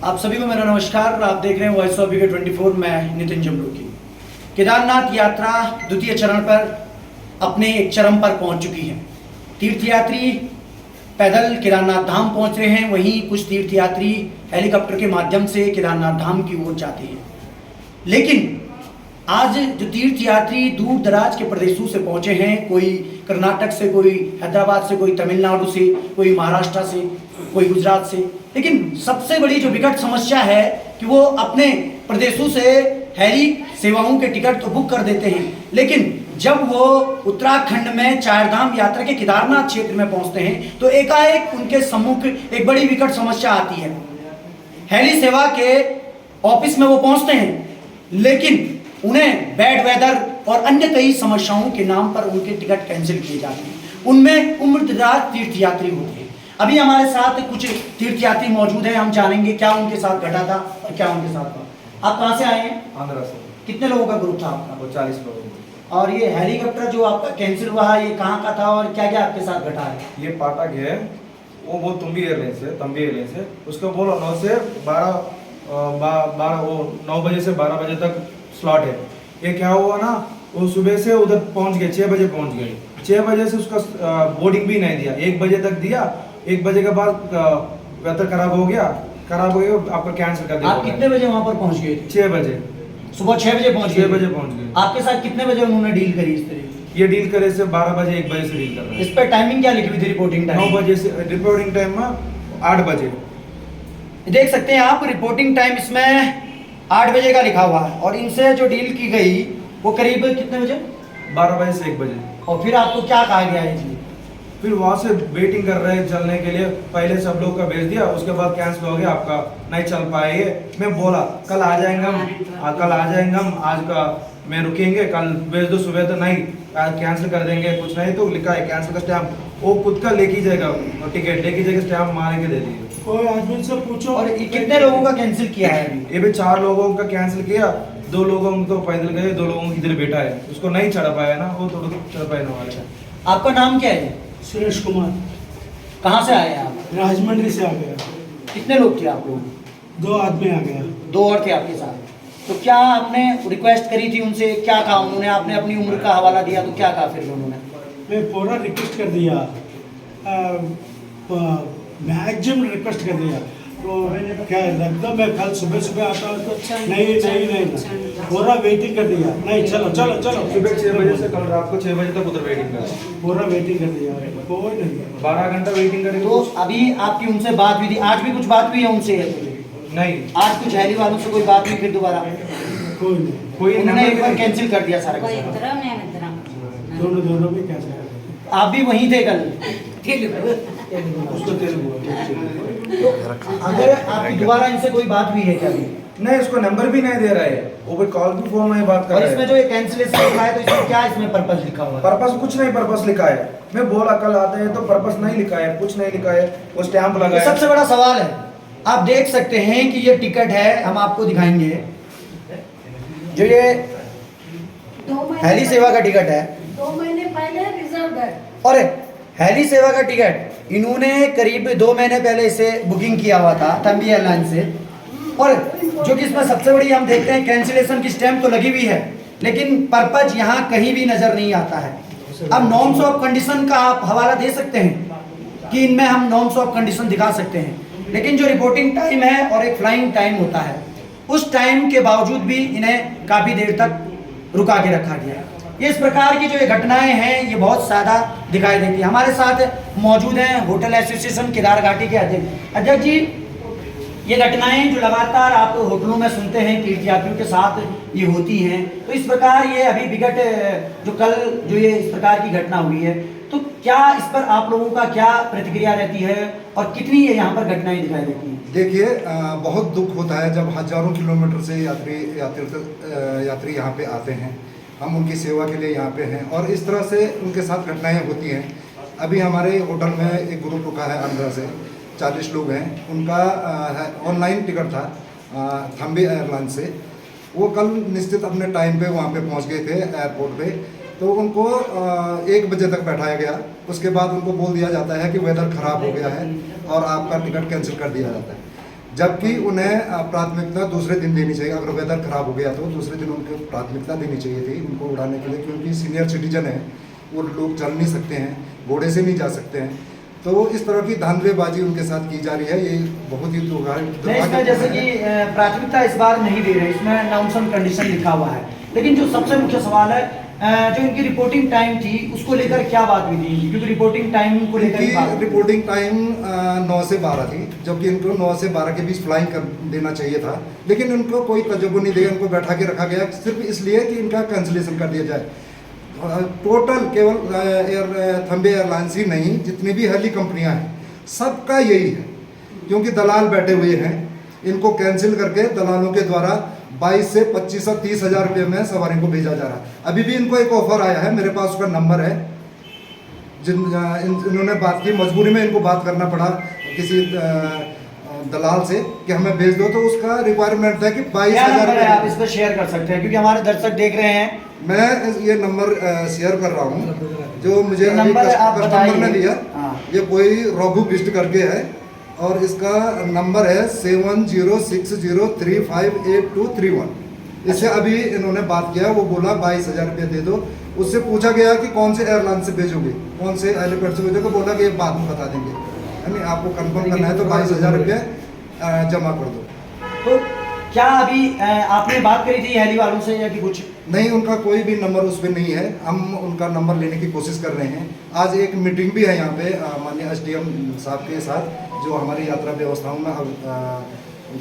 आप सभी को मेरा नमस्कार। आप देख रहे हैं वॉइस ऑफ विकेट 24। मैं नितिन जमरूकी। केदारनाथ यात्रा द्वितीय चरण पर अपने एक चरम पर पहुंच चुकी है। तीर्थयात्री पैदल केदारनाथ धाम पहुंच रहे हैं, वहीं कुछ तीर्थयात्री हेलीकॉप्टर के माध्यम से केदारनाथ धाम की ओर जाते हैं। लेकिन आज जो तीर्थयात्री दूर दराज के प्रदेशों से पहुंचे हैं, कोई कर्नाटक से, कोई हैदराबाद से, कोई तमिलनाडु से, कोई महाराष्ट्र से, कोई गुजरात से, लेकिन सबसे बड़ी जो विकट समस्या है कि वो अपने प्रदेशों से हेली सेवाओं के टिकट तो बुक कर देते हैं, लेकिन जब वो उत्तराखंड में चारधाम यात्रा के केदारनाथ क्षेत्र में पहुंचते हैं तो एकाएक उनके सम्मुख एक बड़ी विकट समस्या आती है। हेली सेवा के ऑफिस में वो पहुंचते हैं, लेकिन उन्हें बैड वेदर और अन्य कई समस्याओं के नाम पर उनके टिकट कैंसिल किए जाते हैं। उनमें उम्रदराज तीर्थयात्री होते हैं। अभी हमारे साथ कुछ तीर्थयात्री मौजूद हैं, हम जानेंगे क्या उनके साथ घटा था और क्या उनके साथ हुआ। आप कहाँ से आए हैं? आंध्रा से। कितने लोगों का ग्रुप था आपका? वो 40 लोग। और ये हेलीकॉप्टर जो आपका कैंसिल हुआ है, ये कहाँ का था और क्या क्या आपके साथ घटा है? ये पाटक है, वो तुम्बी एयरलाइंस है। उसको बोलो 9 से 12 वो 9 बजे से 12 बजे तक स्लॉट है। ये क्या हुआ ना, वो सुबह से उधर पहुंच गए, 6 बजे पहुंच गए। 6 बजे से उसका बोर्डिंग भी नहीं दिया, 1 बजे तक दिया। 1 बजे के बाद वेदर खराब हो गया, आपका कैंसिल कर दिया। आप कितने बजे वहां पर पहुंच गए? 6 बजे, सुबह 6 बजे पहुंच गए। 6 बजे पहुंच गए। आपके साथ कितने बजे उन्होंने डील करी इस तरीके? ये डील करे से 12 बजे 1 बजे से डील कर रहे हैं। इस पर टाइमिंग क्या लिखी हुई थी? रिपोर्टिंग टाइम 9 बजे से, रिपोर्टिंग टाइम में 8 बजे। देख सकते हैं आप, रिपोर्टिंग टाइम इसमें 8 बजे का लिखा हुआ है और इनसे जो डील की गई वो करीब कितने बजे? 12 बजे से 1 बजे। और फिर आपको क्या कहा गया है जी? फिर वहाँ से वेटिंग कर रहे हैं चलने के लिए। पहले सब लोग का भेज दिया, उसके बाद कैंसिल हो गया, आपका नहीं चल पाएंगे। मैं बोला कल आ जाएंगे हम, आज का मैं रुकेंगे, कल भेज दो सुबह। तो नहीं, कैंसिल कर देंगे, कुछ नहीं। तो लिखा है कैंसिल का स्टैम्प, वो खुद का लेके जाएगा, टिकट लेके जाएगा, स्टैम्प मार के दे दिए। कोई आदमी से पूछो। और कितने लोगों का कैंसिल किया है अभी? ये भी 4 लोगों का कैंसिल किया। 2 लोगों तो पैदल गए, 2 लोगों की इधर बैठा है, उसको नहीं चढ़ा पाया ना, वो थोड़ा चढ़ पाए ना वाले। आपका नाम क्या है? सुरेश कुमार। कहाँ से आए हैं आप? राजमंड्री से आ गया। कितने लोग थे आप लोग? 2 आदमी आ गया। 2 और थे आपके साथ। तो क्या आपने रिक्वेस्ट करी थी उनसे? क्या कहा उन्होंने? आपने अपनी उम्र का हवाला दिया तो क्या कहा फिर उन्होंने? मैं पूरा रिक्वेस्ट कर दिया, मैक्सिमम रिक्वेस्ट कर दिया। तो क्या लगता मैं कल सुबह आता हूँ तो नहीं पूरा वेटिंग कर दिया। नहीं चलो सुबह 6 बजे से कल रात को 6 बजे तक उधर वेटिंग कर, पूरा वेटिंग कर दिया। कोई नहीं, 12 घंटा वेटिंग करेंगे। तो अभी आपकी उनसे बात हुई थी? आज भी कुछ बात हुई है उनसे? नहीं, आज कुछ हेली वालों से कोई बात हुई फिर दोबारा? कोई नहीं। कोई उन्होंने एक बार कैंसिल कर दिया सारा का सारा। दोनों भी कैसे कर दिया। आप भी वहीं थे कल? उसको तेलुगु तो अगर आपकी दोबारा इनसे कोई बात हुई है क्या अभी? नहीं, उसको नंबर भी नहीं दे रहा है, वो भी कॉल भी फोन में बात कर और रहा इसमें है। जो ये कैंसिलेशन लिखा है तो इसमें क्या इसमें पर्पस लिखा हुआ है? पर्पस कुछ नहीं, पर्पस लिखा है। मैं बोला कल आते हैं तो पर्पस नहीं लिखा है, कुछ नहीं लिखा है, वो स्टैंप लगा ये है। सबसे बड़ा सवाल है। आप देख सकते हैं कि ये टिकट है, हम आपको दिखाएंगे जो ये हेली सेवा का टिकट है। 2 महीने पहले रिजर्व है। और हेली सेवा का टिकट इन्होंने करीब 2 महीने पहले इसे बुकिंग किया हुआ था थम्बी एयरलाइन से। और जो कि इसमें सबसे बड़ी हम देखते हैं कैंसिलेशन की स्टैम्प तो लगी हुई है, लेकिन पर्पज यहाँ कहीं भी नजर नहीं आता है। अब नॉर्म्स ऑफ कंडीशन का आप हवाला दे सकते हैं कि इनमें हम नॉर्म्स ऑफ कंडीशन दिखा सकते हैं, लेकिन जो रिपोर्टिंग टाइम है और एक फ्लाइंग टाइम होता है, उस टाइम के बावजूद भी इन्हें काफ़ी देर तक रुका के रखा गया। ये इस प्रकार की जो ये घटनाएं हैं ये बहुत ज़्यादा दिखाई देती है। हमारे साथ मौजूद हैं होटल एसोसिएशन केदार घाटी के अध्यक्ष जी। ये घटनाएं जो लगातार आप होटलों में सुनते हैं तीर्थयात्रियों के साथ ये होती हैं, तो इस प्रकार ये अभी विकट जो कल जो ये इस प्रकार की घटना हुई है, तो क्या इस पर आप लोगों का क्या प्रतिक्रिया रहती है और कितनी ये यहाँ पर घटनाएं दिखाई देती हैं? देखिए, बहुत दुख होता है जब हजारों किलोमीटर से यात्री यहाँ पे आते हैं। हम उनकी सेवा के लिए यहाँ पे हैं और इस तरह से उनके साथ घटनाएं होती हैं। अभी हमारे होटल में एक ग्रुप रुका है आंध्रा से, 40 लोग हैं। उनका ऑनलाइन टिकट था थम्बी एयरलाइन से। वो कल निश्चित अपने टाइम पे वहाँ पे पहुँच गए थे एयरपोर्ट पे। तो उनको 1 बजे तक बैठाया गया। उसके बाद उनको बोल दिया जाता है कि वेदर ख़राब हो गया है और आपका टिकट कैंसिल कर दिया जाता है। जबकि उन्हें प्राथमिकता दूसरे दिन देनी चाहिए। अगर वेदर खराब हो गया तो दूसरे दिन उनको प्राथमिकता देनी चाहिए थी उनको उड़ाने के लिए, क्योंकि सीनियर सिटीजन है, वो लोग चल नहीं सकते हैं, घोड़े से नहीं जा सकते हैं। तो इस तरह की धांधलेबाजी उनके साथ की जा रही है, ये बहुत ही इसमें जैसे कि प्राथमिकता इस बार नहीं दे रहे, इसमें नाउन्स एंड कंडीशन लिखा हुआ है, लेकिन जो सबसे मुख्य सवाल है जो इनकी रिपोर्टिंग टाइम थी उसको लेकर क्या बात हुई थी, क्योंकि रिपोर्टिंग टाइम को लेकर रिपोर्टिंग टाइम 9 से 12 थी, जबकि इनको 9 से 12 के बीच फ्लाइंग कर देना चाहिए था, लेकिन इनको कोई तजुर्बा नहीं दिया, इनको बैठा के रखा गया सिर्फ इसलिए कि इनका कैंसिलेशन कर दिया जाए। टोटल केवल थम्बे एयरलाइंस ही नहीं, जितनी भी हेली कंपनियां हैं सबका यही है, क्योंकि दलाल बैठे हुए हैं, इनको कैंसिल करके दलालों के द्वारा 22 से 25 और 30 हज़ार रुपये में सवारी को भेजा जा रहा है। अभी भी इनको एक ऑफर आया है, मेरे पास उसका नंबर है, इन्होंने बात की, मजबूरी में इनको बात करना पड़ा किसी दलाल से कि हमें भेज दो, तो उसका रिक्वायरमेंट था कि 22,000 रुपये। आप इस पर शेयर कर सकते हैं क्योंकि हमारे दर्शक देख रहे हैं। मैं ये नंबर शेयर कर रहा हूँ जो मुझे अभी कस्टमर ने दिया, ये कोई रघु बिस्ट करके है और इसका नंबर है 7060358231। इससे अभी इन्होंने बात किया, वो बोला 22,000 रुपये दे दो। उससे पूछा गया कि कौन से एयरलाइन से भेजोगे, कौन से हेलीपैड से भेजोगे, बोला कि ये बाद में बता देंगे, यानी आपको कंफर्म करना है तो 22,000 रुपये जमा कर दो। तो क्या अभी आपने बात करी थी हेली वालों से या कि कुछ नहीं? उनका कोई भी नंबर उस पर नहीं है, हम उनका नंबर लेने की कोशिश कर रहे हैं। आज एक मीटिंग भी है यहाँ पे माननीय SDM साहब के साथ, जो हमारी यात्रा व्यवस्थाओं में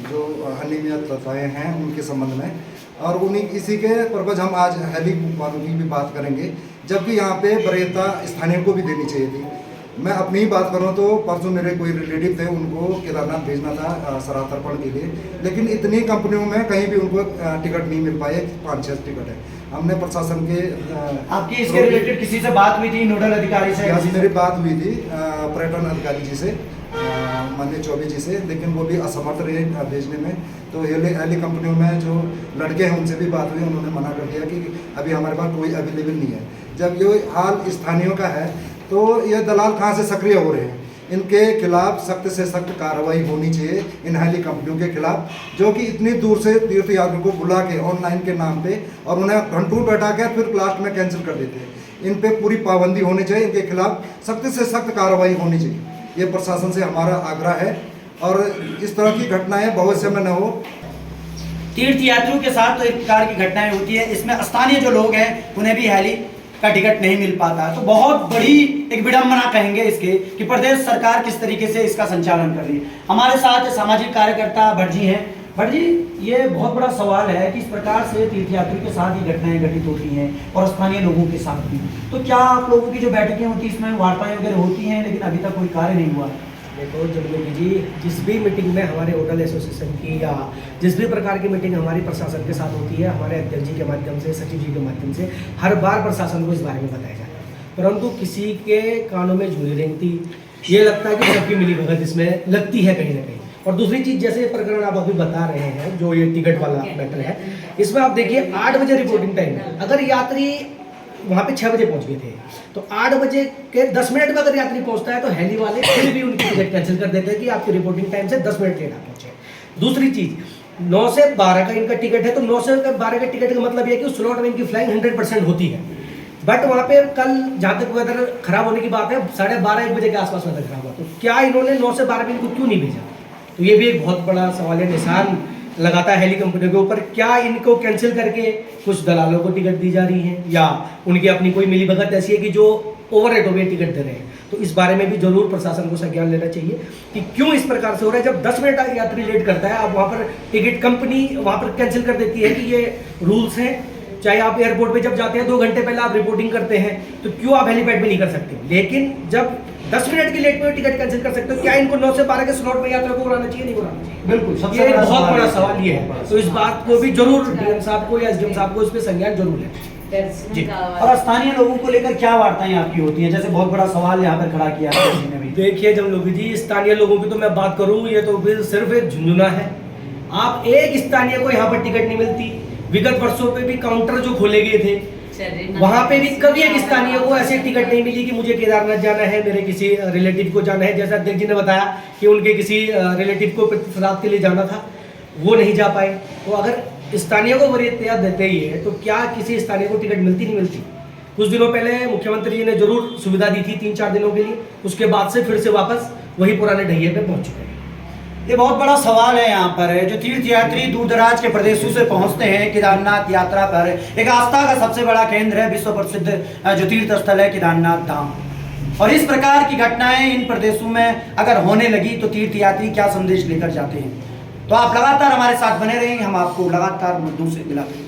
जो अनियमितताएँ हैं उनके संबंध में, और उन्हीं इसी के पर्पज हम आज हेली वालों की भी बात करेंगे, जबकि यहाँ पे वरीयता स्थानीय को भी देनी चाहिए थी। मैं अपनी ही बात करूँ तो परसों मेरे कोई रिलेटिव थे, उनको केदारनाथ भेजना था सरातर्पण के लिए, लेकिन इतनी कंपनियों में कहीं भी उनको टिकट नहीं मिल पाए, 5-6 टिकट है। हमने प्रशासन के आपकी इसके रिलेटेड किसी से बात हुई थी, नोडल अधिकारी से? मेरी बात हुई थी पर्यटन अधिकारी जी से, माननीय चौबे जी से, लेकिन वो भी असमर्थ रहे भेजने में। तो हेली कंपनियों में जो लड़के हैं उनसे भी बात हुई, उन्होंने मना कर दिया कि अभी हमारे पास कोई अवेलेबल नहीं है। जब ये हाल स्थानीयों का है तो ये दलाल कहाँ से सक्रिय हो रहे हैं? इनके खिलाफ सख्त से सख्त कार्रवाई होनी चाहिए, इन हेली कंपनियों के खिलाफ, जो कि इतनी दूर से तीर्थयात्रियों को बुला के ऑनलाइन के नाम पे और उन्हें घंटों बैठा के फिर लास्ट में कैंसिल कर देते हैं। इन पे पूरी पाबंदी होनी चाहिए, इनके खिलाफ सख्त से सख्त कार्रवाई होनी चाहिए, ये प्रशासन से हमारा आग्रह है, और इस तरह की घटनाएं भविष्य में न हो। तीर्थयात्रियों के साथ तो एक प्रकार की घटनाएं होती है, इसमें स्थानीय जो लोग हैं उन्हें भी हेली का टिकट नहीं मिल पाता, तो बहुत बड़ी एक विडंबना कहेंगे इसके कि प्रदेश सरकार किस तरीके से इसका संचालन कर रही है। हमारे साथ सामाजिक कार्यकर्ता भट्ट जी हैं। भट्ट जी, ये बहुत बड़ा सवाल है कि इस प्रकार से तीर्थयात्रियों के साथ ये घटनाएं घटित होती हैं और स्थानीय लोगों के साथ भी, तो क्या आप लोगों की जो बैठकें होती हैं इसमें वार्ताएं वगैरह होती हैं, लेकिन अभी तक कोई कार्य नहीं हुआ है? देखो जगलोकी जी, जिस भी मीटिंग में हमारे होटल एसोसिएशन की या जिस भी प्रकार की मीटिंग हमारी प्रशासन के साथ होती है, हमारे अध्यक्ष जी के माध्यम से, सचिव जी के माध्यम से हर बार प्रशासन को इस बारे में बताया जाता है, परंतु किसी के कानों में झूली रेंगती, ये लगता है कि सबकी मिली भगत इसमें लगती है कहीं ना कहीं। और दूसरी चीज़, जैसे प्रकरण आप अभी बता रहे हैं जो ये टिकट वाला मैटर है, इसमें आप देखिए 8 बजे रिपोर्टिंग टाइम है, अगर यात्री वहाँ पे 6 बजे पहुँच गए थे तो 8 बजे के 10 मिनट में अगर यात्री पहुँचता है तो हेली वाले फिर भी उनकी टिकट कैंसिल कर देते हैं कि आपकी रिपोर्टिंग टाइम से 10 मिनट लेट आप पहुँचे। दूसरी चीज़, 9 से 12 का इनका टिकट है, तो 9 से 12 का टिकट का मतलब ये है कि उस स्लॉट में इनकी फ्लाइंग 100% होती है, बट वहाँ पे कल जहाँ तक वेदर खराब होने की बात है 12:30-1 बजे के आसपास वेदर खराब हुआ, तो क्या इन्होंने 9 से 12 में इनको क्यों नहीं भेजा? तो ये भी एक बहुत बड़ा सवाल है, निशान लगाता है हेली कंपनियों के ऊपर। क्या इनको कैंसिल करके कुछ दलालों को टिकट दी जा रही है, या उनकी अपनी कोई मिली भगत ऐसी है कि जो ओवर रेट हो गए टिकट दे रहे हैं? तो इस बारे में भी जरूर प्रशासन को संज्ञान लेना चाहिए कि क्यों इस प्रकार से हो रहा है। जब 10 मिनट यात्री लेट करता है, अब वहाँ पर टिकट कंपनी वहाँ पर कैंसिल कर देती है कि ये रूल्स हैं, चाहे आप एयरपोर्ट पे जब जाते हैं 2 घंटे पहले आप रिपोर्टिंग करते हैं, तो क्यों आप हेलीपैड में नहीं कर सकते? लेकिन जब 10 मिनट की लेट में टिकट कैंसिल कर सकते हो, क्या इनको 9 से 12 के स्लॉट में यात्रा को उड़ाना चाहिए, नहीं उड़ाना चाहिए? बिल्कुल, सबसे ये बहुत बड़ा सवाल ये है, तो इस बात को भी जरूर डीएम साहब को या एसडीएम साहब को इस पे संज्ञान जरूर लें जी। और स्थानीय लोगों को लेकर क्या वार्ताएं आपकी होती हैं? जैसे बहुत बड़ा सवाल यहाँ पर खड़ा किया है किसी ने भी। देखिए जमलोकी जी, स्थानीय लोगों की तो मैं बात करूँ, ये तो फिर सिर्फ एक झुंझुना है। आप एक स्थानीय को यहाँ पर टिकट नहीं मिलती। विगत वर्षों पे भी काउंटर जो खोले गए थे वहाँ पे भी कभी एक स्थानीय को ऐसे टिकट नहीं मिली कि मुझे केदारनाथ जाना है, मेरे किसी रिलेटिव को जाना है, जैसा अध्यक्ष जी ने बताया कि उनके किसी रिलेटिव को श्राद्ध के लिए जाना था, वो नहीं जा पाए। तो अगर स्थानीय को वरीयता देते ही है तो क्या किसी स्थानीय को टिकट मिलती नहीं मिलती? कुछ दिनों पहले मुख्यमंत्री जी ने जरूर सुविधा दी थी 3-4 दिनों के लिए, उसके बाद से फिर से वापस वही पुराने ढैये पे पहुंच चुके हैं। ये बहुत बड़ा सवाल है यहाँ पर, जो तीर्थयात्री दूर दराज के प्रदेशों से पहुँचते हैं केदारनाथ यात्रा पर, एक आस्था का सबसे बड़ा केंद्र है, विश्व प्रसिद्ध जो तीर्थ स्थल है केदारनाथ धाम। और इस प्रकार की घटनाएं इन प्रदेशों में अगर होने लगी तो तीर्थयात्री क्या संदेश लेकर जाते हैं? तो आप लगातार हमारे साथ बने रहें, हम आपको लगातार मुद्दों से मिलाते हैं।